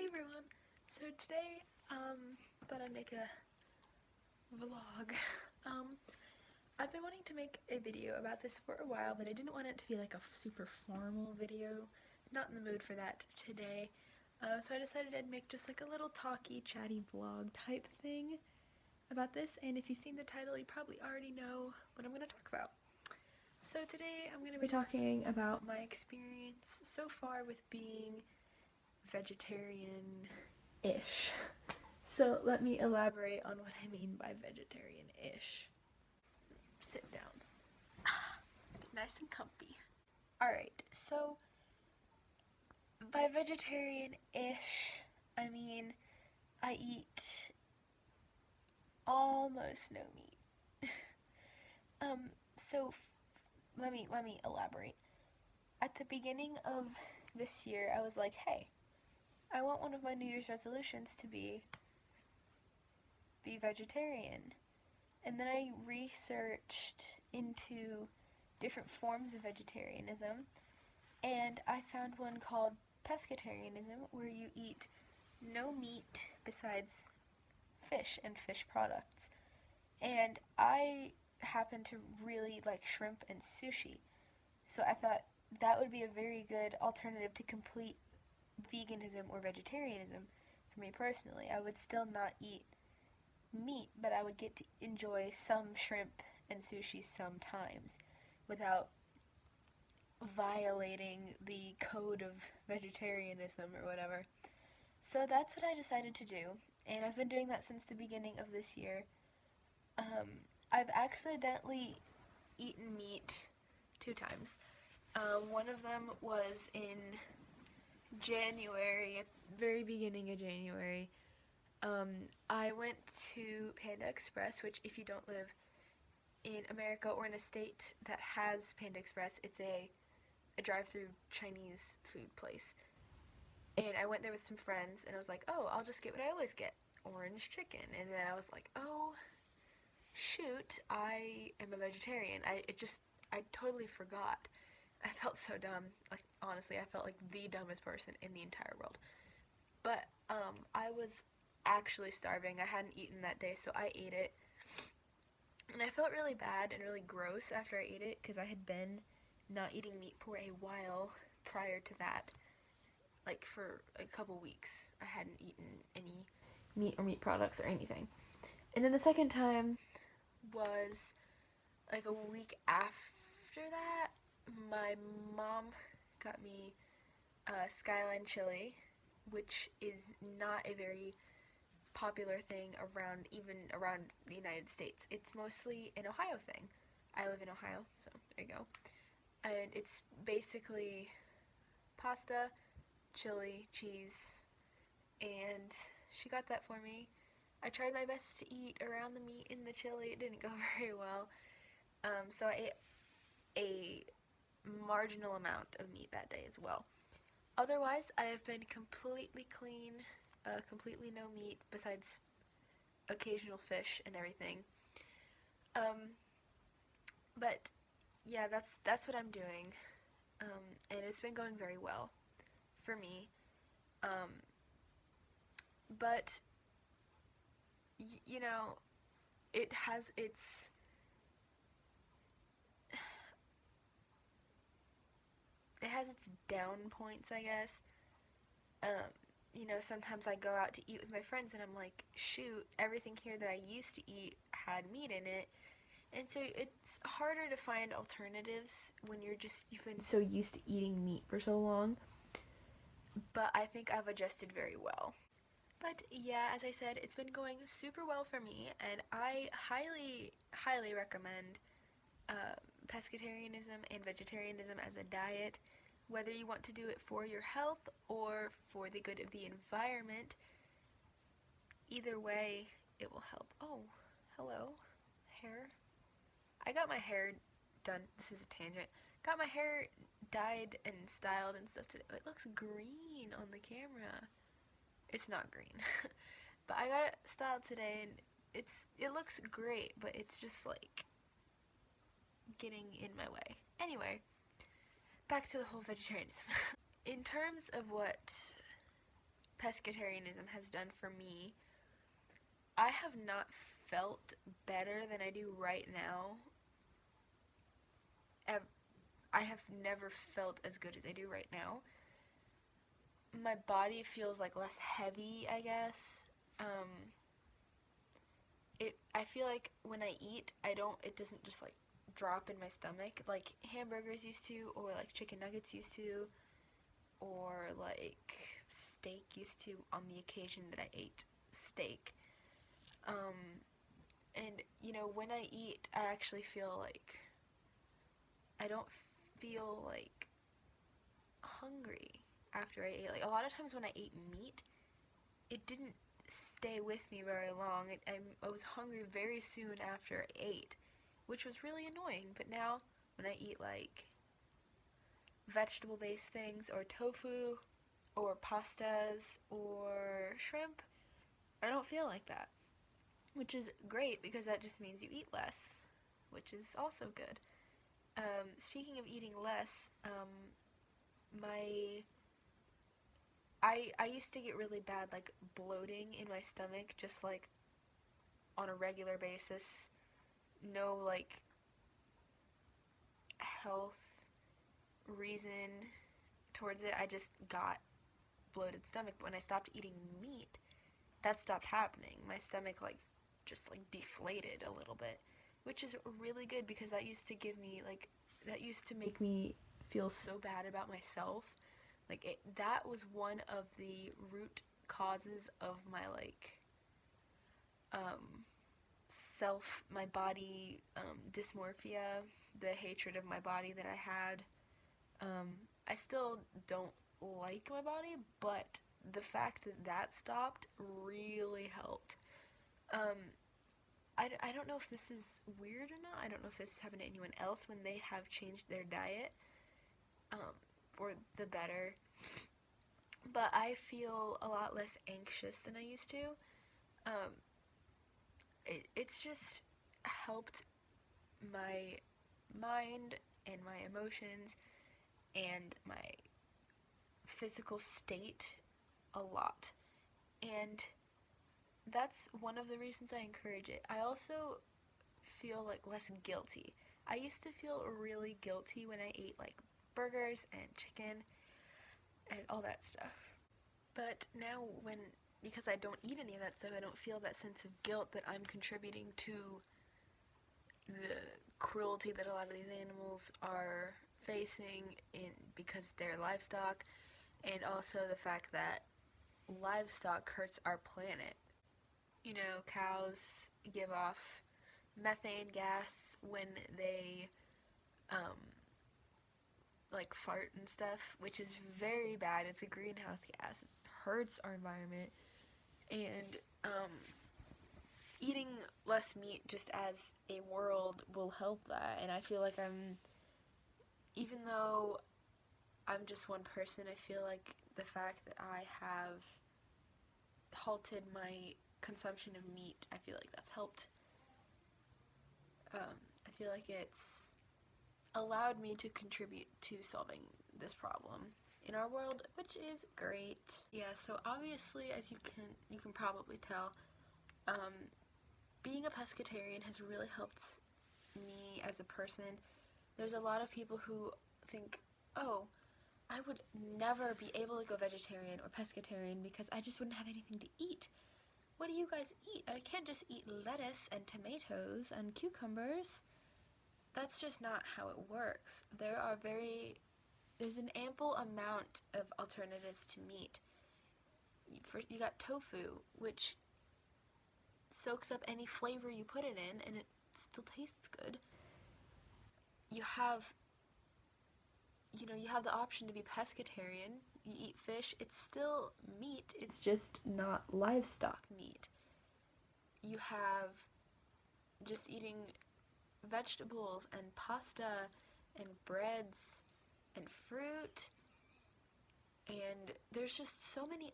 everyone! So today, thought I'd make a vlog. I've been wanting to make a video about this for a while, but I didn't want it to be like a super formal video. Not in the mood for that today. So I decided I'd make just like a little talky, chatty vlog type thing about this, and if you've seen the title, you probably already know what I'm going to talk about. So today I'm going to be talking about my experience so far with being vegetarian-ish. So let me elaborate on what I mean by vegetarian-ish. Sit down. Get nice and comfy. Alright, so by vegetarian-ish, I mean I eat almost no meat. So let me elaborate. At the beginning of this year, I was like, hey, I want one of my New Year's resolutions to be vegetarian. And then I researched into different forms of vegetarianism, and I found one called pescatarianism, where you eat no meat besides fish and fish products. And I happen to really like shrimp and sushi, so I thought that would be a very good alternative to complete veganism or vegetarianism for me personally. I would still not eat meat, but I would get to enjoy some shrimp and sushi sometimes without violating the code of vegetarianism or whatever. So that's what I decided to do, and I've been doing that since the beginning of this year. I've accidentally eaten meat 2 times. One of them was in January, at the very beginning of January. I went to Panda Express, which if you don't live in America or in a state that has Panda Express, it's a drive-through Chinese food place. And I went there with some friends, and I was like, oh, I'll just get what I always get, orange chicken. And then I was like, oh, shoot, I am a vegetarian. I totally forgot. I felt so dumb. Like, honestly, I felt like the dumbest person in the entire world. But, I was actually starving. I hadn't eaten that day, so I ate it. And I felt really bad and really gross after I ate it, because I had been not eating meat for a while prior to that. Like, for a couple weeks, I hadn't eaten any meat or meat products or anything. And then the second time was like a week after that. My mom got me Skyline chili, which is not a very popular thing even around the United States. It's mostly an Ohio thing. I live in Ohio, so there you go. And it's basically pasta, chili, cheese, and she got that for me. I tried my best to eat around the meat in the chili. It didn't go very well. So I ate a marginal amount of meat that day as well. Otherwise, I have been completely clean, completely no meat besides occasional fish and everything. But yeah, that's what I'm doing, and it's been going very well for me. But you know, it has its down points, I guess. You know, sometimes I go out to eat with my friends and I'm like, shoot, everything here that I used to eat had meat in it. And so it's harder to find alternatives when you've been so used to eating meat for so long. But I think I've adjusted very well. But yeah, as I said, it's been going super well for me, and I highly, highly recommend pescatarianism and vegetarianism as a diet, whether you want to do it for your health or for the good of the environment. Either way, it will help. Oh, hello, hair. I got my hair done. This is a tangent. Got my hair dyed and styled and stuff today. It looks green on the camera. It's not green. But I got it styled today, and it looks great, but it's just like getting in my way. Anyway, back to the whole vegetarianism. In terms of what pescatarianism has done for me, I have not felt better than I do right now. I have never felt as good as I do right now. My body feels like less heavy, I guess. I feel like when I eat, it doesn't just like drop in my stomach like hamburgers used to, or like chicken nuggets used to, or like steak used to on the occasion that I ate steak. And when I eat, I actually feel like I don't feel like hungry after I ate. Like a lot of times when I ate meat, it didn't stay with me very long. I was hungry very soon after I ate, which was really annoying. But now when I eat like vegetable-based things or tofu or pastas or shrimp, I don't feel like that, which is great because that just means you eat less, which is also good. Speaking of eating less, my I used to get really bad like bloating in my stomach, just like on a regular basis. No like health reason towards it. I just got bloated stomach. But when I stopped eating meat, that stopped happening. My stomach like just like deflated a little bit, which is really good because that used to make me feel so bad about myself. That was one of the root causes of my my body dysmorphia, the hatred of my body that I had. I still don't like my body, but the fact that stopped really helped. I don't know if this is weird or not. I don't know if this has happened to anyone else when they have changed their diet for the better. But I feel a lot less anxious than I used to. It's just helped my mind and my emotions and my physical state a lot. And that's one of the reasons I encourage it. I also feel like less guilty. I used to feel really guilty when I ate like burgers and chicken and all that stuff. But now because I don't eat any of that stuff, I don't feel that sense of guilt that I'm contributing to the cruelty that a lot of these animals are facing because they're livestock, and also the fact that livestock hurts our planet. Cows give off methane gas when they like fart and stuff, which is very bad. It's a greenhouse gas. It hurts our environment. And eating less meat just as a world will help that. And I feel like even though I'm just one person, I feel like the fact that I have halted my consumption of meat, I feel like that's helped. I feel like it's allowed me to contribute to solving this problem in our world, which is great. Yeah, so obviously, as you can probably tell, being a pescatarian has really helped me as a person. There's a lot of people who think, oh, I would never be able to go vegetarian or pescatarian because I just wouldn't have anything to eat. What do you guys eat? I can't just eat lettuce and tomatoes and cucumbers. That's just not how it works. There's an ample amount of alternatives to meat. You got tofu, which soaks up any flavor you put it in, and it still tastes good. You have the option to be pescatarian. You eat fish, it's still meat, it's just not livestock meat. You have just eating vegetables and pasta and breads and fruit, and there's just so many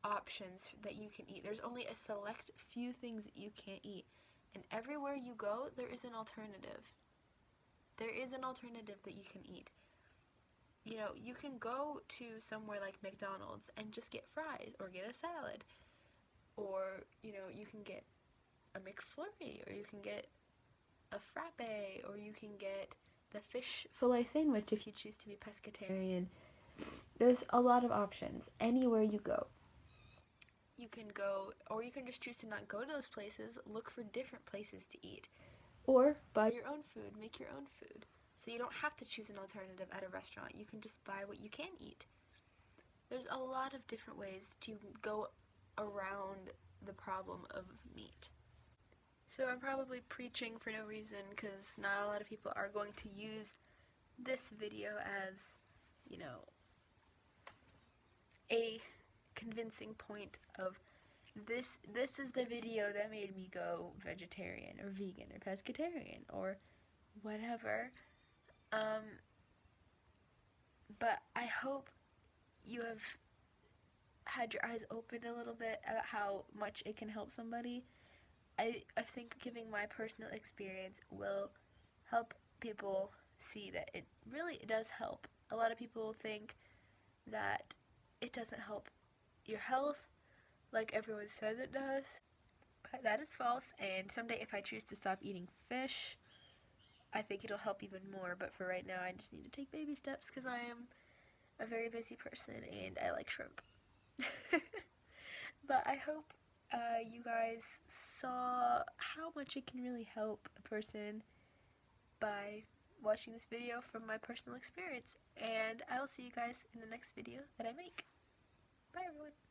options that you can eat. There's only a select few things that you can't eat, and everywhere you go there is an alternative. There is an alternative that you can eat. you can go to somewhere like McDonald's and just get fries or get a salad. Or, you can get a McFlurry, or you can get a frappe, or you can get the fish fillet sandwich if you choose to be pescatarian. There's a lot of options anywhere you go. You can go, or you can just choose to not go to those places, look for different places to eat. Or buy your own food, make your own food. So you don't have to choose an alternative at a restaurant. You can just buy what you can eat. There's a lot of different ways to go around the problem of meat. So I'm probably preaching for no reason, because not a lot of people are going to use this video as, a convincing point of this is the video that made me go vegetarian or vegan or pescatarian or whatever. But I hope you have had your eyes open a little bit about how much it can help somebody. I think giving my personal experience will help people see that it really does help. A lot of people think that it doesn't help your health like everyone says it does, but that is false. And someday if I choose to stop eating fish, I think it'll help even more. But for right now, I just need to take baby steps because I am a very busy person and I like shrimp. But I hope you guys saw how much it can really help a person by watching this video from my personal experience. And I will see you guys in the next video that I make. Bye everyone.